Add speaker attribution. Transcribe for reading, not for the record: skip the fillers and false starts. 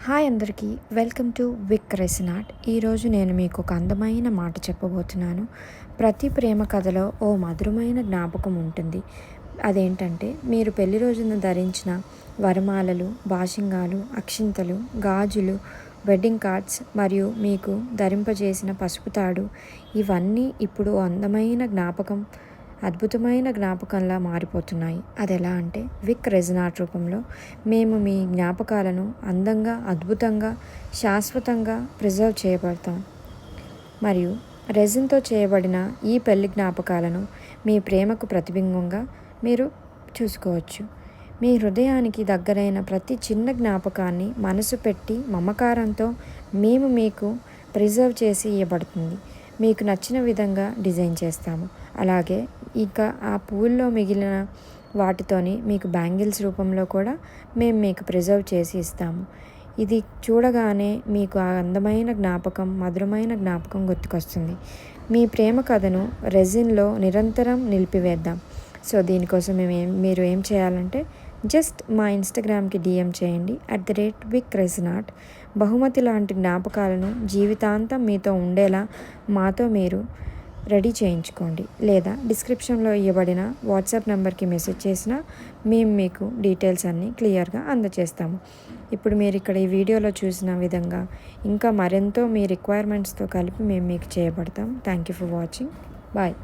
Speaker 1: Hi అందరికీ welcome to విక్ resin art. ఈరోజు నేను మీకు ఒక అందమైన మాట చెప్పబోతున్నాను. ప్రతి ప్రేమ కథలో ఓ మధురమైన జ్ఞాపకం ఉంటుంది. అదేంటంటే మీరు పెళ్లి రోజున ధరించిన వరమాలలు, బాషింగాలు, అక్షింతలు, గాజులు, వెడ్డింగ్ కార్డ్స్ మరియు మీకు ధరింపజేసిన పసుపు తాడు. ఇవన్నీ ఇప్పుడు ఓ అందమైన జ్ఞాపకం, అద్భుతమైన జ్ఞాపకంలా మారిపోతున్నాయి. అది ఎలా అంటే విక్ రెసిన్ ఆర్ట్ రూపంలో మేము మీ జ్ఞాపకాలను అందంగా, అద్భుతంగా, శాశ్వతంగా ప్రిజర్వ్ చేయబడతాం. మరియు రెజిన్తో చేయబడిన ఈ పెళ్లి జ్ఞాపకాలను మీ ప్రేమకు ప్రతిబింబంగా మీరు చూసుకోవచ్చు. మీ హృదయానికి దగ్గరైన ప్రతి చిన్న జ్ఞాపకాన్ని మనసు పెట్టి మమకారంతో మేము మీకు ప్రిజర్వ్ చేసి ఇవ్వబడుతుంది. మీకు నచ్చిన విధంగా డిజైన్ చేస్తాము. అలాగే ఇక ఆ పూల్లో మిగిలిన వాటితోని మీకు బ్యాంగిల్స్ రూపంలో కూడా మేము మీకు ప్రిజర్వ్ చేసి ఇస్తాము. ఇది చూడగానే మీకు ఆ అందమైన జ్ఞాపకం, మధురమైన జ్ఞాపకం గుర్తుకొస్తుంది. మీ ప్రేమ కథను రెజిన్లో నిరంతరం నిలిపివేద్దాం. సో దీనికోసం మీరు ఏం చేయాలంటే జస్ట్ మా ఇన్స్టాగ్రామ్కి డిఎం చేయండి @విక్ రెసిన్ ఆర్ట్. బహుమతి లాంటి జ్ఞాపకాలను జీవితాంతం మీతో ఉండేలా మాతో మీరు రెడీ చేయించుకోండి. లేదా డిస్క్రిప్షన్లో ఇవ్వబడిన వాట్సాప్ నెంబర్కి మెసేజ్ చేసినా మేము మీకు డీటెయిల్స్ అన్నీ క్లియర్గా అందజేస్తాము. ఇప్పుడు మీరు ఇక్కడ ఈ వీడియోలో చూసిన విధంగా ఇంకా మరెంతో మీ రిక్వైర్మెంట్స్తో కలిపి మేము మీకు చేయబడతాం. Thank you for watching. Bye.